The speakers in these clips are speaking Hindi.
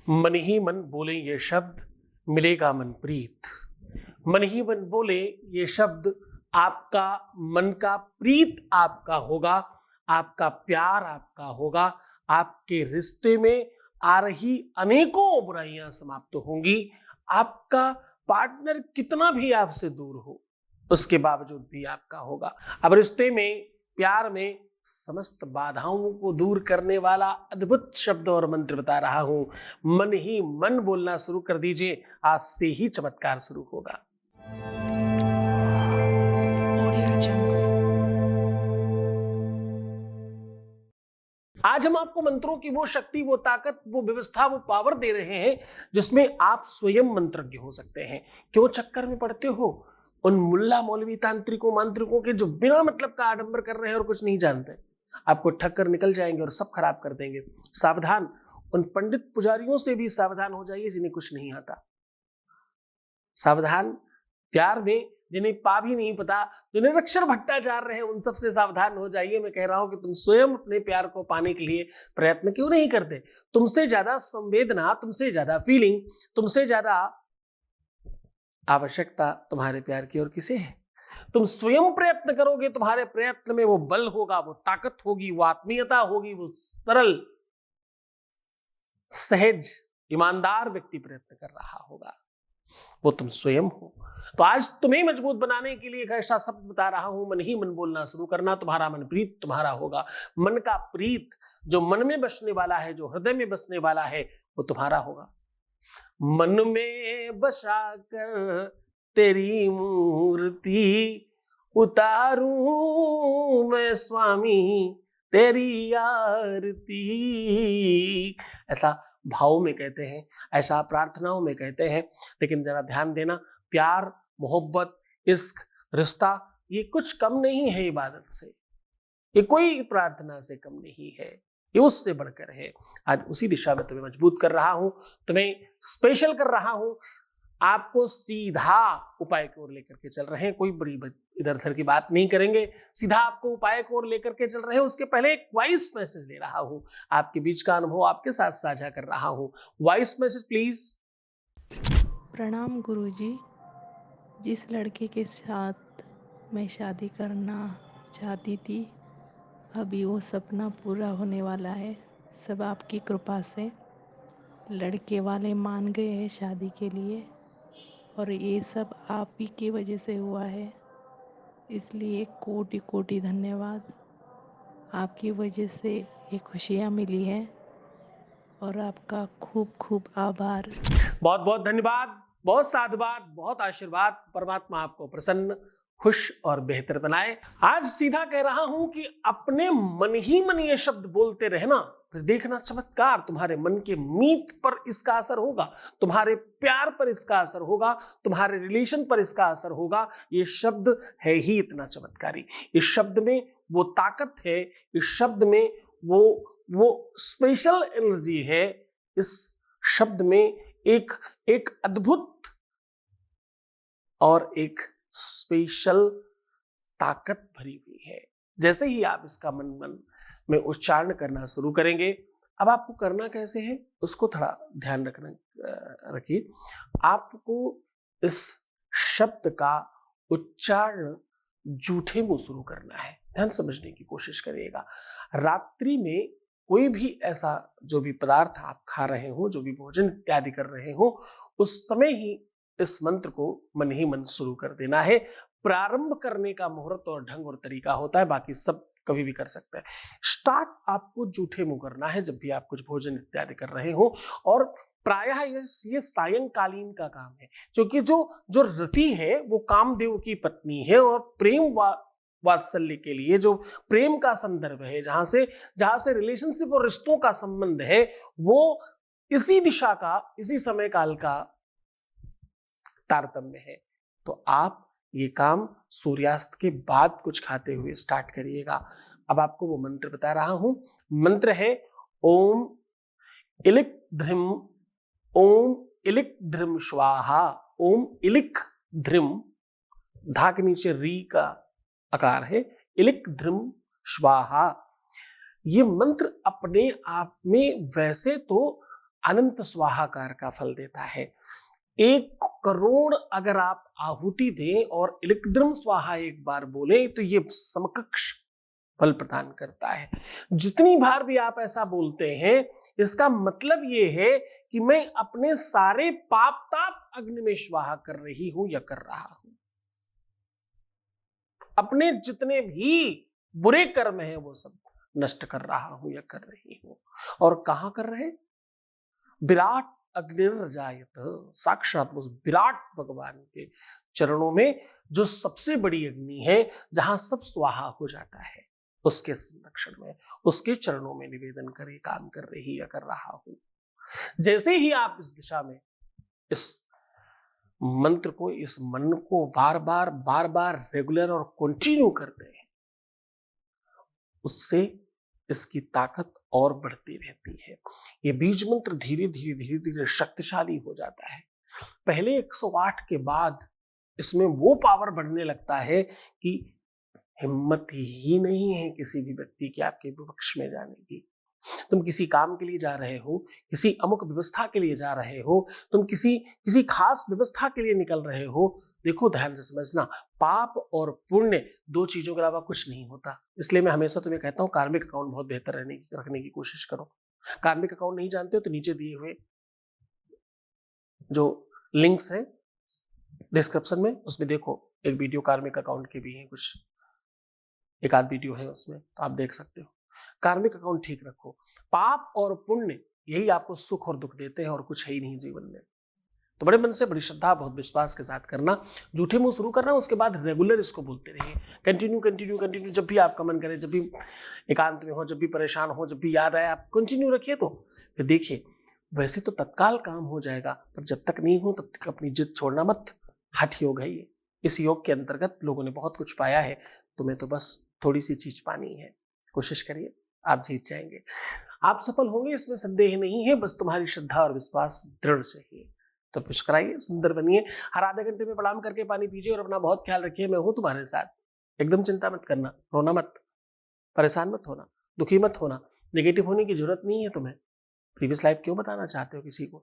मन ही मन बोले ये शब्द मिलेगा मन प्रीत। मन ही मन बोले ये शब्द आपका मन का प्रीत आपका होगा, आपका प्यार आपका होगा, आपके रिश्ते में आ रही अनेकों बुराइयां समाप्त होंगी। आपका पार्टनर कितना भी आपसे दूर हो उसके बावजूद भी आपका होगा। अब रिश्ते में, प्यार में समस्त बाधाओं को दूर करने वाला अद्भुत शब्द और मंत्र बता रहा हूं। मन ही मन बोलना शुरू कर दीजिए, आज से ही चमत्कार शुरू होगा। आज हम आपको मंत्रों की वो शक्ति, वो ताकत, वो व्यवस्था, वो पावर दे रहे हैं जिसमें आप स्वयं मंत्रज्ञ हो सकते हैं। क्यों चक्कर में पड़ते हो उन मुल्ला मौलवी तांत्रिकों मांत्रिकों के जो बिना मतलब का आडंबर कर रहे हैं और कुछ नहीं जानते? आपको ठग कर निकल जाएंगे और सब खराब कर देंगे। सावधान, उन पंडित पुजारियों से भी सावधान हो जाइए जिन्हें कुछ नहीं आता। सावधान, प्यार में जिन्हें पा भी नहीं पता, जो निरक्षर भट्टाचार्य हैं, उन सबसे सावधान हो जाइए। मैं कह रहा हूं कि तुम स्वयं अपने प्यार को पाने के लिए प्रयत्न क्यों नहीं करते? तुमसे ज्यादा संवेदना, तुमसे ज्यादा फीलिंग, तुमसे ज्यादा आवश्यकता तुम्हारे प्यार की और किसे है? तुम स्वयं प्रयत्न करोगे, तुम्हारे प्रयत्न में वो बल होगा, वो ताकत होगी, वो आत्मीयता होगी, वो सरल सहज ईमानदार व्यक्ति प्रयत्न कर रहा होगा, वो तुम स्वयं हो। तो आज तुम्हें मजबूत बनाने के लिए एक ऐसा शब्द बता रहा हूं, मन ही मन बोलना शुरू करना। तुम्हारा मन प्रीत तुम्हारा होगा। मन का प्रीत जो मन में बसने वाला है, जो हृदय में बसने वाला है, वो तुम्हारा होगा। मन में बसा कर तेरी मूर्ति उतारूं मैं स्वामी तेरी आरती। ऐसा भाव में कहते हैं, ऐसा प्रार्थनाओं में कहते हैं। लेकिन जरा ध्यान देना, प्यार, मोहब्बत, इश्क, रिश्ता ये कुछ कम नहीं है इबादत से, ये कोई प्रार्थना से कम नहीं है, ये उससे बढ़कर है। आज उसी दिशा में तुम्हें मजबूत कर रहा हूं, तुम्हें स्पेशल कर रहा हूं। आपको सीधा उपाय की ओर लेकर के चल रहे हैं, कोई बड़ी इधर उधर की बात नहीं करेंगे, सीधा आपको उपाय की ओर लेकर के चल रहे हैं। उसके पहले एक वॉइस मैसेज ले रहा हूं, आपके बीच का अनुभव आपके साथ साझा कर रहा हूं। Voice message please. प्रणाम गुरुजी। जिस लड़के के साथ मैं शादी करना चाहती थी, अभी वो सपना पूरा होने वाला है, सब आपकी कृपा से। लड़के वाले मान गए हैं शादी के लिए, और ये सब आप ही की वजह से हुआ है, इसलिए कोटि कोटि धन्यवाद। आपकी वजह से ये खुशियाँ मिली हैं, और आपका खूब खूब आभार। बहुत बहुत धन्यवाद, बहुत साधुवाद, बहुत आशीर्वाद। परमात्मा आपको प्रसन्न, खुश और बेहतर बनाए। आज सीधा कह रहा हूं कि अपने मन ही मन ये शब्द बोलते रहना, फिर देखना चमत्कार। तुम्हारे मन के मीत पर इसका असर होगा, तुम्हारे प्यार पर इसका असर होगा, तुम्हारे रिलेशन पर इसका असर होगा। ये शब्द है ही इतना चमत्कारी। इस शब्द में वो ताकत है, इस शब्द में वो स्पेशल एनर्जी है। इस शब्द में एक अद्भुत और एक स्पेशल ताकत भरी हुई है। जैसे ही आप इसका मन में उच्चारण करना शुरू करेंगे, अब आपको करना कैसे है उसको थोड़ा ध्यान रखिए। आपको इस शब्द का उच्चारण जूठे मुंह शुरू करना है। ध्यान समझने की कोशिश करिएगा। रात्रि में कोई भी ऐसा जो भी पदार्थ आप खा रहे हो, जो भी भोजन इत्यादि कर रहे हो, उस समय ही इस मंत्र को मन ही मन शुरू कर देना है। प्रारंभ करने का मुहूर्त और ढंग और तरीका होता है, बाकी सब कभी भी कर सकते हैं। स्टार्ट आपको जूठे मुंह करना है जब भी आप कुछ भोजन इत्यादि कर रहे हो। और प्रायः ये सायंकालीन का काम है, क्योंकि जो रति है वो कामदेव की पत्नी है, और प्रेम वात्सल्य के लिए जो प्रेम का संदर्भ है, जहां से रिलेशनशिप और रिश्तों का संबंध है, वो इसी दिशा का, इसी समय काल का तारतम्य है। तो आप ये काम सूर्यास्त के बाद कुछ खाते हुए स्टार्ट करिएगा। अब आपको वो मंत्र बता रहा हूं। मंत्र है ओम इलिक ध्रिम, ओम इलिक ध्रिम स्वाहा, ओम इलिक ध्रिम, धा के नीचे री का आकार है, इलिक ध्रिम स्वाहा। ये मंत्र अपने आप में वैसे तो अनंत स्वाहाकार का फल देता है। 1 करोड़ अगर आप आहुति दें और इलिक्द्रम स्वाहा एक बार बोले तो ये समकक्ष फल प्रदान करता है। जितनी बार भी आप ऐसा बोलते हैं, इसका मतलब ये है कि मैं अपने सारे पाप ताप अग्नि में स्वाहा कर रही हूं या कर रहा हूं। अपने जितने भी बुरे कर्म हैं वो सब नष्ट कर रहा हूं या कर रही हूं। और कहां कर रहे? विराट अग्निर्जायत, साक्षात उस विराट भगवान के चरणों में, जो सबसे बड़ी अग्नि है, जहां सब स्वाहा हो जाता है, उसके संरक्षण में, उसके चरणों में निवेदन करे काम कर रही या कर रहा हूं। जैसे ही आप इस दिशा में इस मंत्र को, इस मन को बार बार रेगुलर और कंटिन्यू करते हैं, उससे इसकी ताकत और बढ़ती रहती है। ये बीज मंत्र धीरे धीरे शक्तिशाली हो जाता है। पहले 108 के बाद इसमें वो पावर बढ़ने लगता है कि हिम्मत ही नहीं है किसी भी व्यक्ति की आपके विपक्ष में जाने की। तुम किसी काम के लिए जा रहे हो, किसी अमुक व्यवस्था के लिए जा रहे हो, तुम किसी खास व्यवस्था के लिए निकल रहे हो, देखो ध्यान से समझना, पाप और पुण्य 2 चीजों के अलावा कुछ नहीं होता। इसलिए मैं हमेशा तुम्हें कहता हूं कार्मिक अकाउंट बहुत बेहतर रखने की कोशिश करो। कार्मिक अकाउंट नहीं जानते हो तो नीचे दिए हुए जो लिंक्स हैं डिस्क्रिप्शन में, उसमें देखो एक वीडियो कार्मिक अकाउंट के भी हैं, कुछ एक आध वीडियो है उसमें, तो आप देख सकते हो। कार्मिक अकाउंट ठीक रखो। पाप और पुण्य यही आपको सुख और दुख देते हैं और कुछ है ही नहीं जीवन में। तो बड़े मन से, बड़ी श्रद्धा, बहुत विश्वास के साथ करना। झूठे मुंह शुरू करना, उसके बाद रेगुलर इसको बोलते रहिए। कंटिन्यू जब भी आपका मन करे, जब भी एकांत में हो, जब भी परेशान हो, जब भी याद आए, आप कंटिन्यू रखिए। तो फिर देखिए, वैसे तो तत्काल काम हो जाएगा, पर जब तक नहीं हो तब तक अपनी जिद छोड़ना मत। हठ योग है ये। इस योग के अंतर्गत लोगों ने बहुत कुछ पाया है, तुम्हें तो बस थोड़ी सी चीज पानी है। कोशिश करिए, आप जीत जाएंगे। आप सफल होंगे, इसमें संदेह नहीं है। बस तुम्हारी श्रद्धा और विश्वास दृढ़ चाहिए। तो पुश कराइए, सुंदर बनिए। हर आधे घंटे में प्रणाम करके पानी पीजिए और अपना बहुत ख्याल रखिए। मैं हूं तुम्हारे साथ। एकदम चिंता मत करना, रोना मत, परेशान मत होना, दुखी मत होना। नेगेटिव होने की जरूरत नहीं है तुम्हें। प्रीवियस लाइफ क्यों बताना चाहते हो किसी को?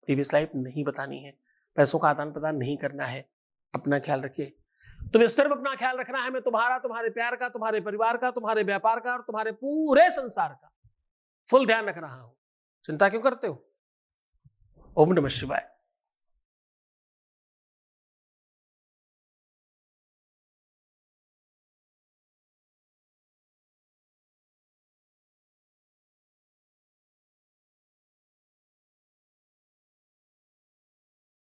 प्रीवियस लाइफ नहीं बतानी है। पैसों का आदान प्रदान नहीं करना है। अपना ख्याल रखिए। तुम्हें सिर्फ अपना ख्याल रखना है। मैं तुम्हारा, तुम्हारे प्यार का, तुम्हारे परिवार का, तुम्हारे व्यापार का और तुम्हारे पूरे संसार का फुल ध्यान रख रहा हूं। चिंता क्यों करते हो? ओम नमः शिवाय।